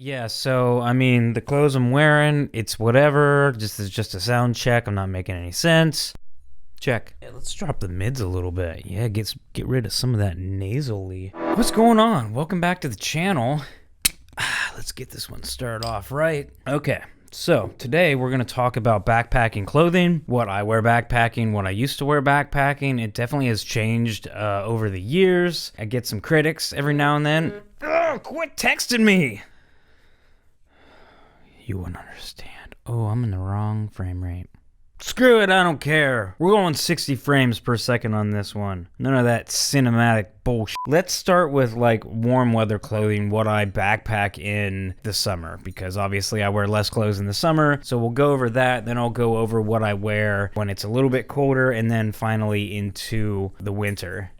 Yeah, so I mean, the clothes I'm wearing, it's whatever. It's just a sound check. I'm not making any sense. Check. Yeah, let's drop the mids a little bit. Yeah, get rid of some of that nasally. What's going on? Welcome back to the channel. Let's get this one started off right. Okay. So today we're going to talk about backpacking clothing, what I wear backpacking, what I used to wear backpacking. It definitely has changed over the years. I get some critics every now and then. Oh, quit texting me. You wouldn't understand. Oh, I'm in the wrong frame rate. Screw it, I don't care. We're going 60 frames per second on this one. None of that cinematic bullshit. Let's start with like warm weather clothing, what I backpack in the summer, because obviously I wear less clothes in the summer. So we'll go over that, then I'll go over what I wear when it's a little bit colder, and then finally into the winter.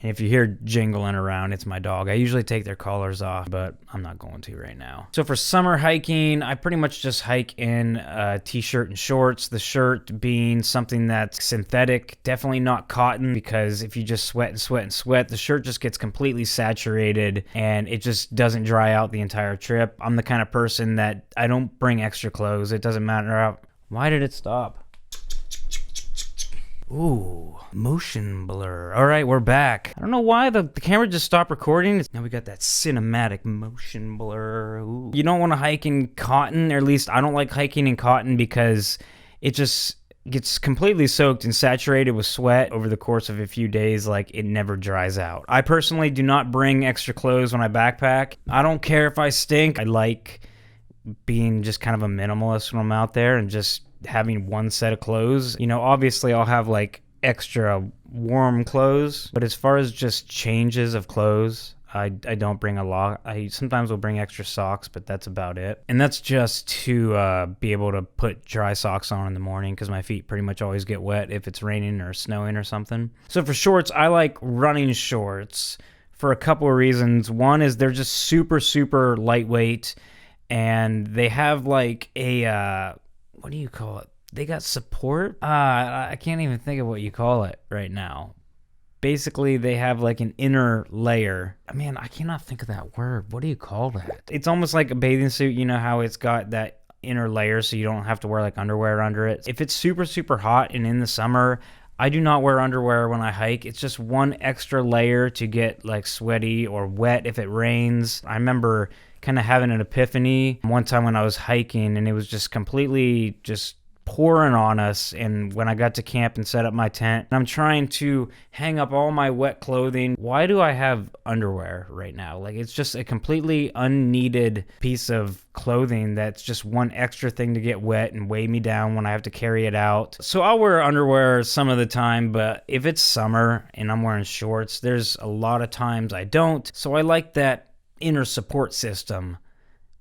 And if you hear jingling around, it's my dog. I usually take their collars off, but I'm not going to right now. So for summer hiking, I pretty much just hike in a t-shirt and shorts. The shirt being something that's synthetic, definitely not cotton, because if you just sweat and sweat and sweat, the shirt just gets completely saturated and it just doesn't dry out the entire trip. I'm the kind of person that I don't bring extra clothes. It doesn't matter how... Why did it stop? Ooh, motion blur. All right, we're back. I don't know why the camera just stopped recording. Now we got that cinematic motion blur. Ooh. You don't want to hike in cotton, or at least I don't like hiking in cotton because it just gets completely soaked and saturated with sweat over the course of a few days. Like, it never dries out. I personally do not bring extra clothes when I backpack. I don't care if I stink. I like being just kind of a minimalist when I'm out there and just having one set of clothes. You know, obviously I'll have like extra warm clothes, but as far as just changes of clothes, I don't bring a lot. I sometimes will bring extra socks, but that's about it. And that's just to be able to put dry socks on in the morning, because my feet pretty much always get wet if it's raining or snowing or something. So for shorts, I like running shorts for a couple of reasons. One is they're just super, super lightweight, and they have like a... what do you call it? They got support? I can't even think of what you call it right now. Basically, they have like an inner layer. Man, I cannot think of that word. What do you call that? It's almost like a bathing suit. You know how it's got that inner layer so you don't have to wear like underwear under it? If it's super, super hot and in the summer, I do not wear underwear when I hike. It's just one extra layer to get like sweaty or wet if it rains. I remember kind of having an epiphany one time when I was hiking, and it was just completely just pouring on us. And when I got to camp and set up my tent, I'm trying to hang up all my wet clothing. Why do I have underwear right now? Like, it's just a completely unneeded piece of clothing that's just one extra thing to get wet and weigh me down when I have to carry it out. So I'll wear underwear some of the time, but if it's summer and I'm wearing shorts, there's a lot of times I don't. So I like that inner support system.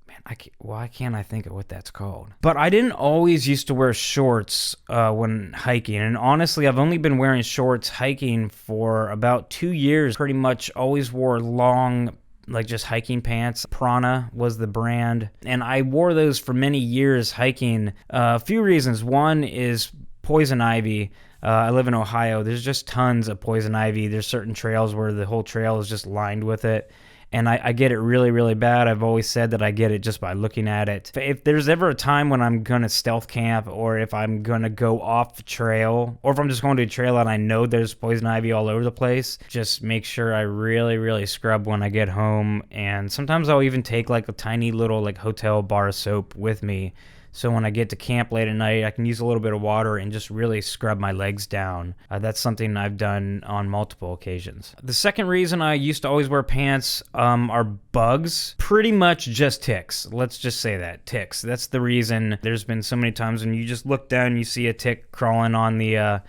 Man, why can't I think of what that's called? But I didn't always used to wear shorts when hiking, and honestly I've only been wearing shorts hiking for about 2 years. Pretty much always wore long, like just hiking pants. Prana was the brand, and I wore those for many years hiking. A few reasons. One is poison ivy. I live in Ohio. There's just tons of poison ivy. There's certain trails where the whole trail is just lined with it. And I get it really, really bad. I've always said that I get it just by looking at it. If there's ever a time when I'm going to stealth camp, or if I'm going to go off the trail, or if I'm just going to a trail and I know there's poison ivy all over the place, just make sure I really, really scrub when I get home. And sometimes I'll even take like a tiny little like hotel bar of soap with me. So when I get to camp late at night, I can use a little bit of water and just really scrub my legs down. That's something I've done on multiple occasions. The second reason I used to always wear pants are bugs. Pretty much just ticks. Let's just say that. Ticks. That's the reason. There's been so many times when you just look down and you see a tick crawling on the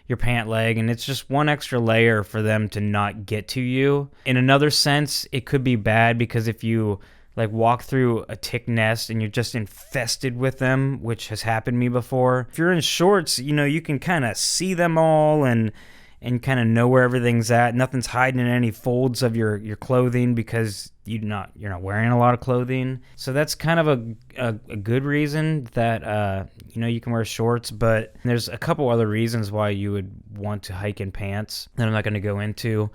your pant leg, and it's just one extra layer for them to not get to you. In another sense, it could be bad, because if you like walk through a tick nest and you're just infested with them, which has happened to me before. If you're in shorts, you know, you can kind of see them all and kind of know where everything's at. Nothing's hiding in any folds of your clothing, because you're not wearing a lot of clothing. So that's kind of a good reason that you know, you can wear shorts. But there's a couple other reasons why you would want to hike in pants that I'm not going to go into.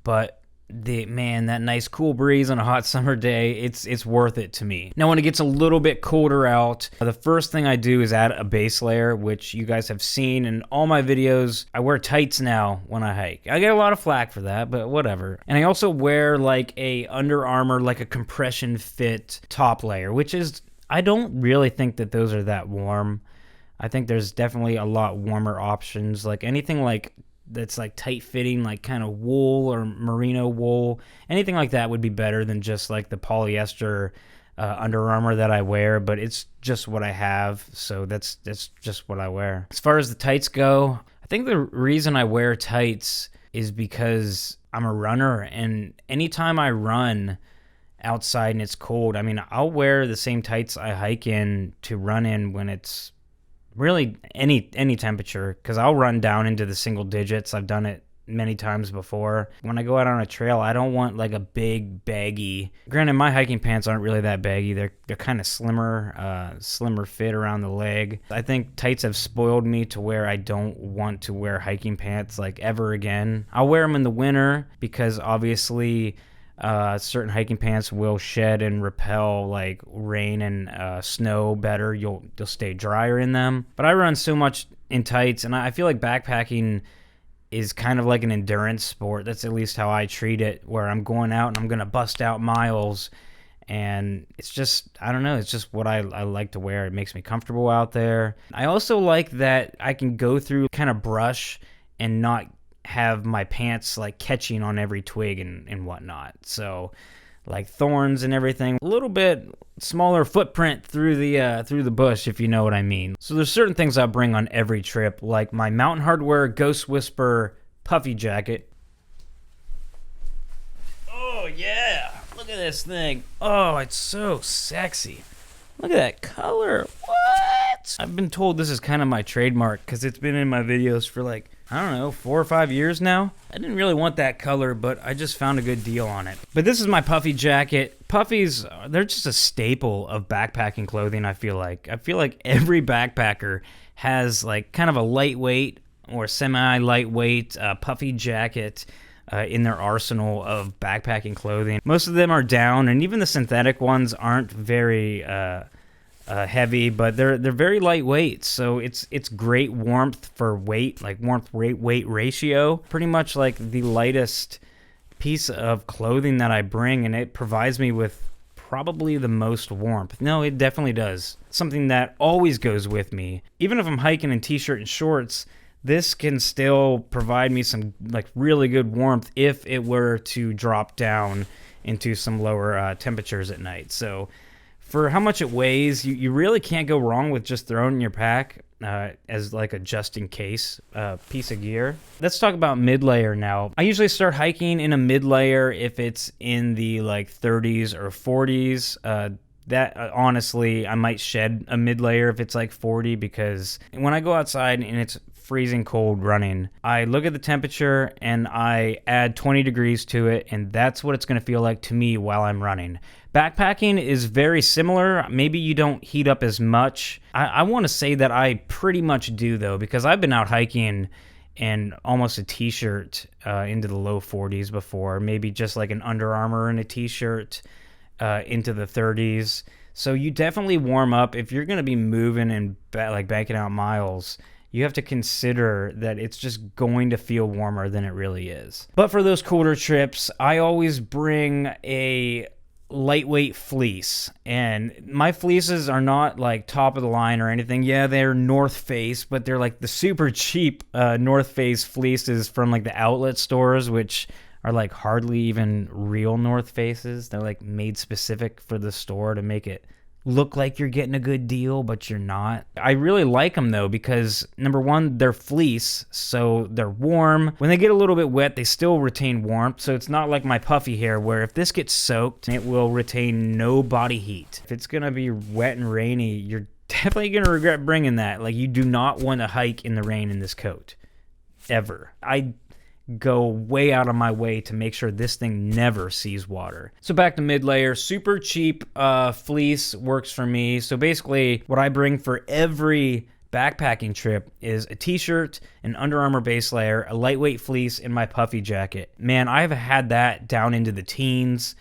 But that nice cool breeze on a hot summer day, it's worth it to me. Now when it gets a little bit colder out, the first thing I do is add a base layer, which you guys have seen in all my videos. I wear tights now when I hike. I get a lot of flack for that, but whatever. And I also wear like a Under Armour, like a compression fit top layer, which is, I don't really think that those are that warm. I think there's definitely a lot warmer options, like anything like that's like tight fitting, like kind of wool or merino wool. Anything like that would be better than just like the polyester Under Armour that I wear, but it's just what I have, so that's just what I wear. As far as the tights go, I think the reason I wear tights is because I'm a runner, and anytime I run outside and it's cold, I mean, I'll wear the same tights I hike in to run in when it's really any temperature, because I'll run down into the single digits. I've done it many times before. When I go out on a trail, I don't want like a big baggy, granted my hiking pants aren't really that baggy, they're kind of slimmer fit around the leg. I think tights have spoiled me to where I don't want to wear hiking pants like ever again. I'll wear them in the winter because obviously certain hiking pants will shed and repel like rain and snow better. You'll stay drier in them. But I run so much in tights, and I feel like backpacking is kind of like an endurance sport. That's at least how I treat it, where I'm going out and I'm gonna bust out miles, and it's just, I don't know, it's just what I like to wear. It makes me comfortable out there. I also like that I can go through kind of brush and not have my pants like catching on every twig and whatnot. So like thorns and everything, a little bit smaller footprint through the bush, if you know what I mean. So there's certain things I bring on every trip, like my Mountain Hardwear Ghost Whisper Puffy Jacket. Oh yeah, look at this thing. Oh, it's so sexy. Look at that color. What? I've been told this is kind of my trademark because it's been in my videos for like, I don't know, 4 or 5 years now. I didn't really want that color, but I just found a good deal on it. But this is my Puffy Jacket. Puffies, they're just a staple of backpacking clothing, I feel like. I feel like every backpacker has like kind of a lightweight or semi-lightweight Puffy Jacket in their arsenal of backpacking clothing. Most of them are down, and even the synthetic ones aren't very heavy, but they're very lightweight, so it's great warmth for weight, like warmth-weight ratio. Pretty much like the lightest piece of clothing that I bring, and it provides me with probably the most warmth. No, it definitely does. Something that always goes with me. Even if I'm hiking in t-shirt and shorts, this can still provide me some like really good warmth if it were to drop down into some lower temperatures at night. So for how much it weighs, you really can't go wrong with just throwing it in your pack as like a just-in-case piece of gear. Let's talk about mid-layer now. I usually start hiking in a mid-layer if it's in the like 30s or 40s. That honestly, I might shed a mid-layer if it's like 40, because when I go outside and it's freezing cold running, I look at the temperature and I add 20 degrees to it, and that's what it's going to feel like to me while I'm running. Backpacking is very similar. Maybe you don't heat up as much. I want to say that I pretty much do, though, because I've been out hiking in almost a t-shirt into the low 40s before, maybe just like an Under Armour and a t-shirt into the 30s. So you definitely warm up. If you're going to be moving and like banking out miles, you have to consider that it's just going to feel warmer than it really is. But for those colder trips, I always bring a lightweight fleece, and my fleeces are not like top of the line or anything. Yeah, they're North Face, but they're like the super cheap North Face fleeces from like the outlet stores, which are like hardly even real North Faces. They're like made specific for the store to make it look like you're getting a good deal, but you're not. I really like them though, because number one, they're fleece, so they're warm. When they get a little bit wet, they still retain warmth, so it's not like my puffy hair where if this gets soaked, it will retain no body heat. If it's gonna be wet and rainy, you're definitely gonna regret bringing that. Like, you do not want to hike in the rain in this coat, ever. I go way out of my way to make sure this thing never sees water. So back to mid-layer, super cheap fleece works for me. So basically what I bring for every backpacking trip is a t-shirt, an Under Armour base layer, a lightweight fleece, and my Puffy Jacket. Man, I've had that down into the teens.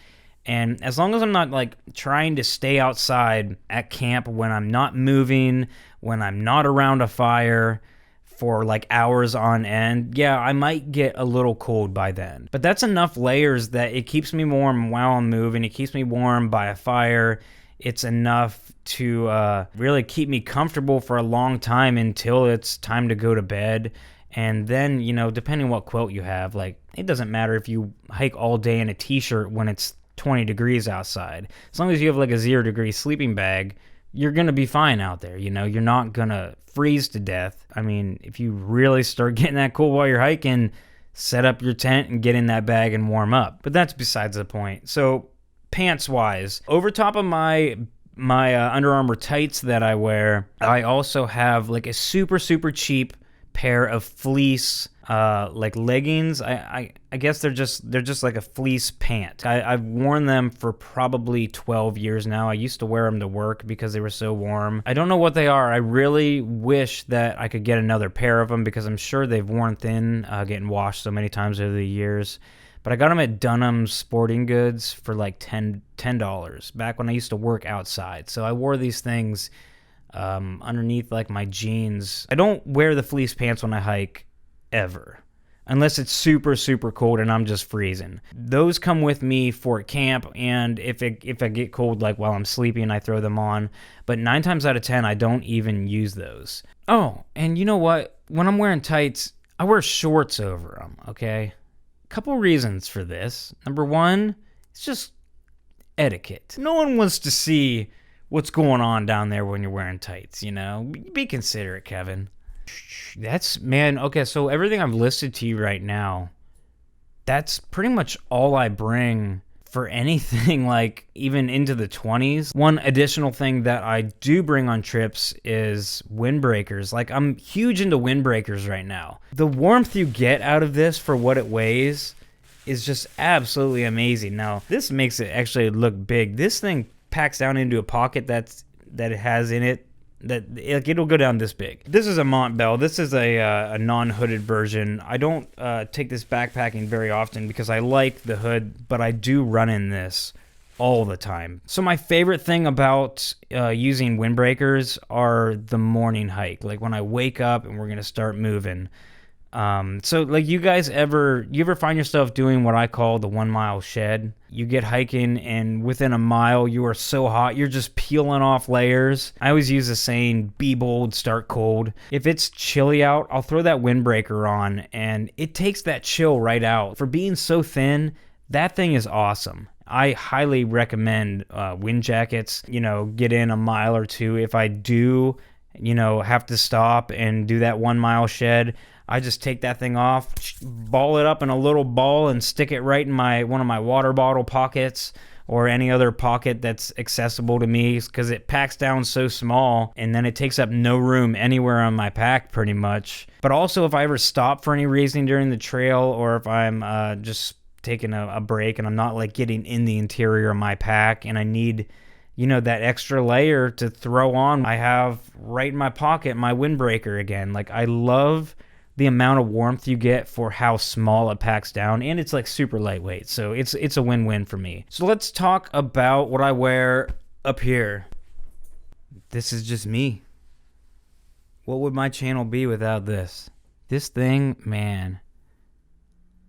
And as long as I'm not like trying to stay outside at camp when I'm not moving, when I'm not around a fire for like hours on end, yeah, I might get a little cold by then. But that's enough layers that it keeps me warm while I'm moving. It keeps me warm by a fire. It's enough to really keep me comfortable for a long time until it's time to go to bed. And then, you know, depending what quilt you have, like it doesn't matter if you hike all day in a t-shirt when it's 20 degrees outside. As long as you have like a 0-degree sleeping bag, you're going to be fine out there. You know, you're not going to freeze to death. I mean, if you really start getting that cold while you're hiking, set up your tent and get in that bag and warm up. But that's besides the point. So pants wise, over top of my Under Armour tights that I wear, I also have like a super cheap pair of fleece like leggings. I guess they're just like a fleece pant. I've worn them for probably 12 years now. I used to wear them to work because they were so warm. I don't know what they are. I really wish that I could get another pair of them because I'm sure they've worn thin, getting washed so many times over the years. But I got them at Dunham's Sporting Goods for like $10 back when I used to work outside. So I wore these things underneath like my jeans. I don't wear the fleece pants when I hike ever, unless it's super cold and I'm just freezing. Those come with me for camp, and if I get cold like while I'm sleeping, I throw them on. But 9 times out of 10, I don't even use those. Oh, and you know what? When I'm wearing tights, I wear shorts over them, okay? Couple reasons for this. Number one, it's just etiquette. No one wants to see what's going on down there when you're wearing tights, you know? Be considerate, Kevin. Okay, so everything I've listed to you right now, that's pretty much all I bring for anything like even into the 20s. One additional thing that I do bring on trips is windbreakers. Like, I'm huge into windbreakers right now. The warmth you get out of this for what it weighs is just absolutely amazing. Now, this makes it actually look big. This thing packs down into a pocket that it has in it that it'll go down this big. This is a Montbell. This is a non-hooded version. I don't take this backpacking very often because I like the hood, but I do run in this all the time. So my favorite thing about using windbreakers are the morning hike, like when I wake up and we're gonna start moving. So like you ever find yourself doing what I call the 1 mile shed? You get hiking and within a mile you are so hot you're just peeling off layers. I always use the saying, be bold, start cold. If it's chilly out, I'll throw that windbreaker on and it takes that chill right out. For being so thin, that thing is awesome. I highly recommend wind jackets. You know, get in a mile or two. If I do, you know, have to stop and do that 1 mile shed, I just take that thing off, ball it up in a little ball and stick it right in one of my water bottle pockets or any other pocket that's accessible to me because it packs down so small and then it takes up no room anywhere on my pack pretty much. But also if I ever stop for any reason during the trail or if I'm just taking a break and I'm not like getting in the interior of my pack and I need, you know, that extra layer to throw on, I have right in my pocket my windbreaker again. Like, I love the amount of warmth you get for how small it packs down, and it's like super lightweight, so it's a win-win for me. So let's talk about what I wear up here. This is just me. What would my channel be without this? This thing, man,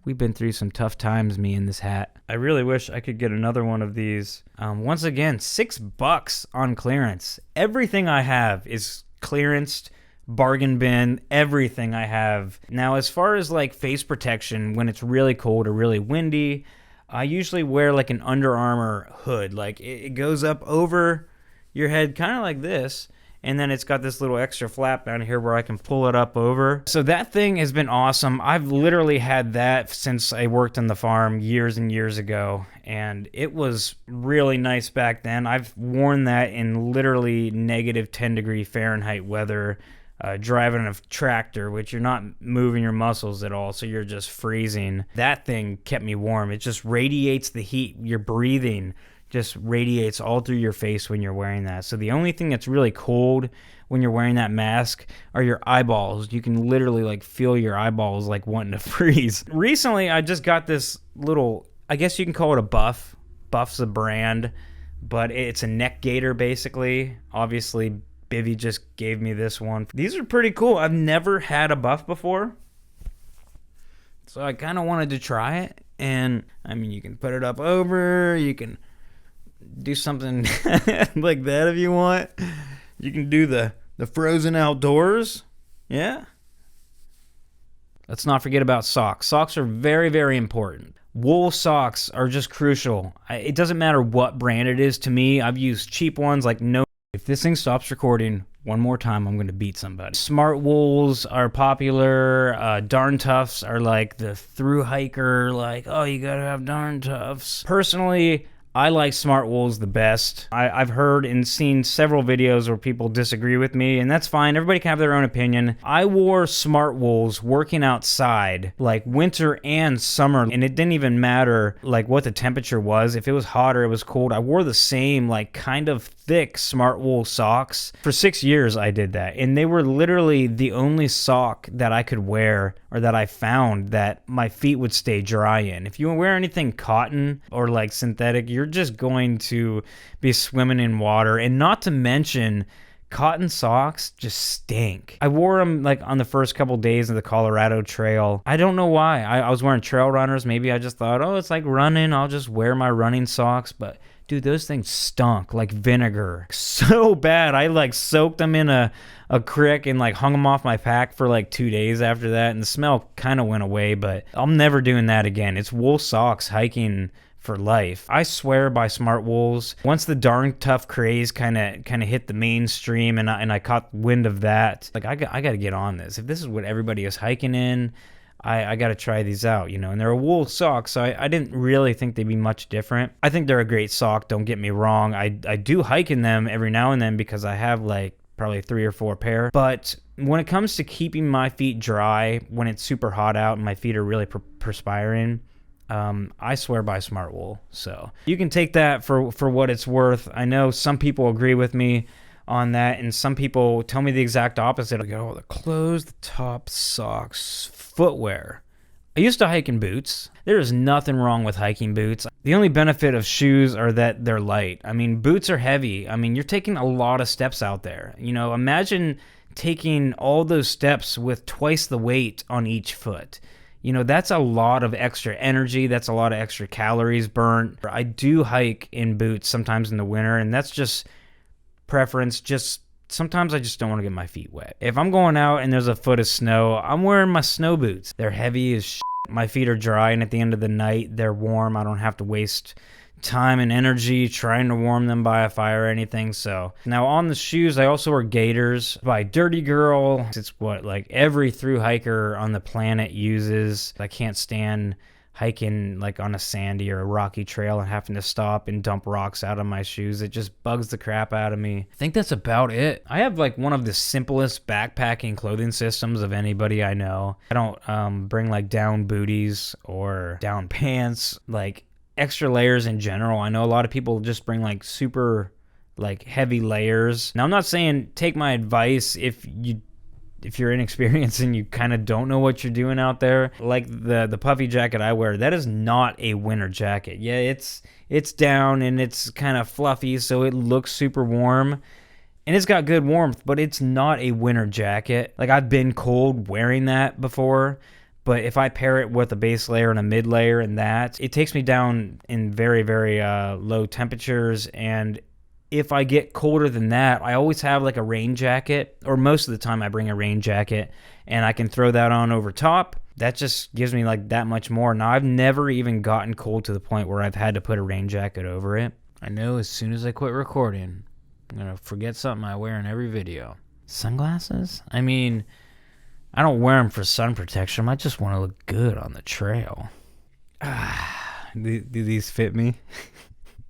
we've been through some tough times, me and this hat. I really wish I could get another one of these. Once again, $6 on clearance. Everything I have is clearanced, bargain bin, everything I have. Now, as far as like face protection, when it's really cold or really windy, I usually wear like an Under Armour hood. Like it goes up over your head kind of like this, and then it's got this little extra flap down here where I can pull it up over. So that thing has been awesome. I've literally had that since I worked on the farm years and years ago, and it was really nice back then. I've worn that in literally negative 10 degree Fahrenheit weather, driving a tractor, which you're not moving your muscles at all, so you're just freezing. That thing kept me warm. It just radiates the heat. You're breathing just radiates all through your face when you're wearing that. So the only thing that's really cold when you're wearing that mask are your eyeballs. You can literally like feel your eyeballs like wanting to freeze. Recently, I just got this little, I guess you can call it a buff. Buff's a brand, but it's a neck gaiter basically. Obviously, Bivy just gave me this one. These are pretty cool. I've never had a buff before, so I kind of wanted to try it. And I mean, you can put it up over, you can do something like that if you want. You can do the frozen outdoors. Yeah. Let's not forget about socks. Socks are very, very important. Wool socks are just crucial. It doesn't matter what brand it is to me. I've used cheap ones like no. If this thing stops recording one more time, I'm going to beat somebody. Smart wools are popular. Darn Toughs are like the through hiker, like, oh, you got to have Darn Toughs. Personally, I like smart wools the best. I've heard and seen several videos where people disagree with me, and that's fine. Everybody can have their own opinion. I wore smart wools working outside, like winter and summer, and it didn't even matter like what the temperature was. If it was hot or it was cold, I wore the same like kind of thick smart wool socks. For 6 years I did that, and they were literally the only sock that I could wear or that I found that my feet would stay dry in. If you wear anything cotton or like synthetic, you're just going to be swimming in water. And not to mention, cotton socks just stink. I wore them like on the first couple days of the Colorado Trail. I don't know why. I was wearing trail runners. Maybe I just thought, oh, it's like running, I'll just wear my running socks. But dude, those things stunk like vinegar. So bad. I like soaked them in a creek and like hung them off my pack for like 2 days after that, and the smell kind of went away. But I'm never doing that again. It's wool socks hiking for life. I swear by smart wools. Once the Darn Tough craze kind of hit the mainstream, and I caught wind of that, like I got to get on this. If this is what everybody is hiking in, I got to try these out, you know. And they're a wool sock, so I didn't really think they'd be much different. I think they're a great sock, don't get me wrong. I do hike in them every now and then because I have like probably 3 or 4 pair. But when it comes to keeping my feet dry when it's super hot out and my feet are really perspiring, I swear by smart wool. So you can take that for what it's worth. I know some people agree with me on that, and some people tell me the exact opposite. I go, oh, the closed top socks, footwear. I used to hike in boots. There is nothing wrong with hiking boots. The only benefit of shoes are that they're light. I mean, boots are heavy. I mean, you're taking a lot of steps out there. You know, imagine taking all those steps with twice the weight on each foot. You know, that's a lot of extra energy. That's a lot of extra calories burnt. I do hike in boots sometimes in the winter, and that's just preference. Just sometimes I just don't want to get my feet wet. If I'm going out and there's a foot of snow, I'm wearing my snow boots. They're heavy as shit. My feet are dry, and at the end of the night, they're warm. I don't have to waste time and energy trying to warm them by a fire or anything. So now on the shoes, I also wear Gaiters by Dirty Girl. It's what like every thru hiker on the planet uses. I can't stand hiking like on a sandy or a rocky trail and having to stop and dump rocks out of my shoes. It just bugs the crap out of me. I think that's about it. I have like one of the simplest backpacking clothing systems of anybody I know. I don't bring like down booties or down pants, like extra layers in general. I know a lot of people just bring like super like heavy layers. Now I'm not saying take my advice if you're inexperienced and you kind of don't know what you're doing out there. Like the puffy jacket I wear, that is not a winter jacket. Yeah, it's down and it's kind of fluffy, so it looks super warm. And it's got good warmth, but it's not a winter jacket. Like I've been cold wearing that before. But if I pair it with a base layer and a mid layer and that, it takes me down in very, very low temperatures. And if I get colder than that, I always have like a rain jacket, or most of the time I bring a rain jacket, and I can throw that on over top. That just gives me like that much more. Now, I've never even gotten cold to the point where I've had to put a rain jacket over it. I know as soon as I quit recording, I'm going to forget something I wear in every video. Sunglasses? I mean, I don't wear them for sun protection. I just want to look good on the trail. Do these fit me?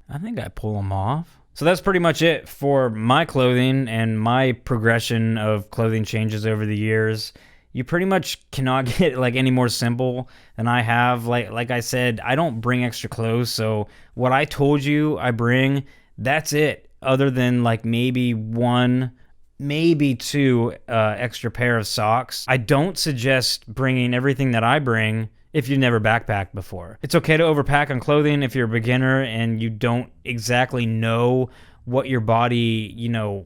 I think I pull them off. So that's pretty much it for my clothing and my progression of clothing changes over the years. You pretty much cannot get like any more simple than I have. Like I said, I don't bring extra clothes, so what I told you I bring, that's it. Other than like maybe one, maybe two extra pair of socks. I don't suggest bringing everything that I bring if you've never backpacked before. It's okay to overpack on clothing if you're a beginner and you don't exactly know what your body,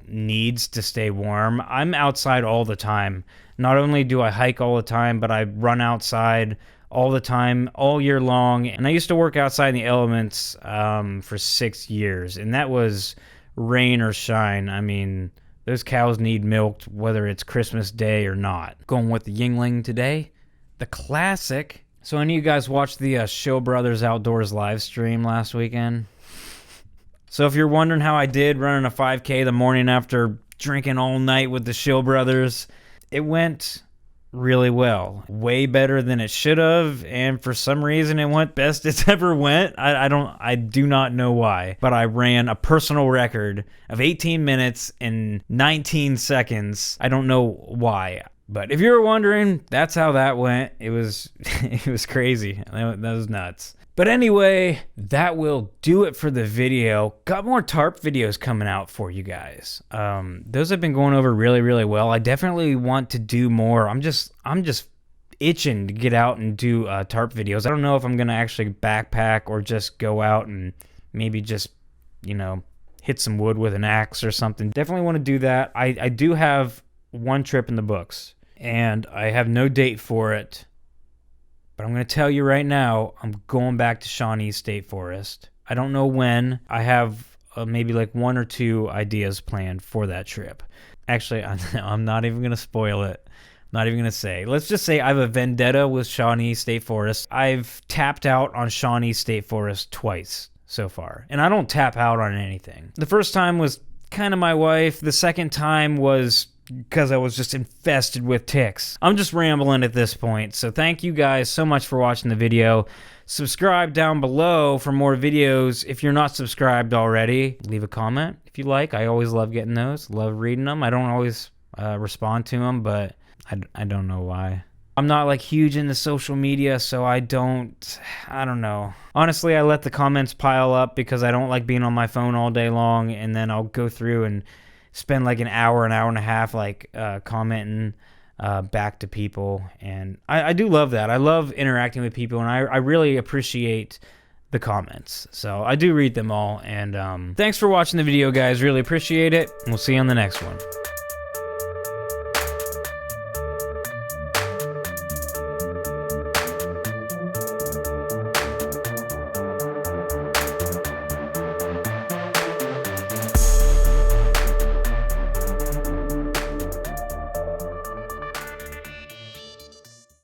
needs to stay warm. I'm outside all the time. Not only do I hike all the time, but I run outside all the time, all year long. And I used to work outside in the elements for 6 years, and that was rain or shine. I mean, those cows need milked whether it's Christmas Day or not. Going with the Yingling today, the classic. So I know you guys watched the Show Brothers Outdoors live stream last weekend. So if you're wondering how I did running a 5K the morning after drinking all night with the Show Brothers, it went really well. Way better than it should have, and for some reason it went best it's ever went. I do not know why, but I ran a personal record of 18 minutes and 19 seconds. I don't know why. But if you were wondering, that's how that went. It was crazy. That was nuts. But anyway, that will do it for the video. Got more tarp videos coming out for you guys. Those have been going over really, really well. I definitely want to do more. I'm just itching to get out and do tarp videos. I don't know if I'm gonna actually backpack or just go out and maybe just, hit some wood with an axe or something. Definitely want to do that. I do have one trip in the books, and I have no date for it. But I'm going to tell you right now, I'm going back to Shawnee State Forest. I don't know when. I have maybe like 1 or 2 ideas planned for that trip. Actually, I'm not even going to spoil it. I'm not even going to say. Let's just say I have a vendetta with Shawnee State Forest. I've tapped out on Shawnee State Forest twice so far. And I don't tap out on anything. The first time was kind of my wife. The second time was because I was just infested with ticks. I'm just rambling at this point, so thank you guys so much for watching the video. Subscribe down below for more videos if you're not subscribed already. Leave a comment if you like. I always love getting those, love reading them. I don't always respond to them, but I don't know why. I'm not like huge into social media, so I don't know. Honestly, I let the comments pile up because I don't like being on my phone all day long, and then I'll go through and spend like an hour and a half like commenting back to people, and I do love that. I love interacting with people, and I really appreciate the comments, so I do read them all. And thanks for watching the video, guys. Really appreciate it, and we'll see you on the next one.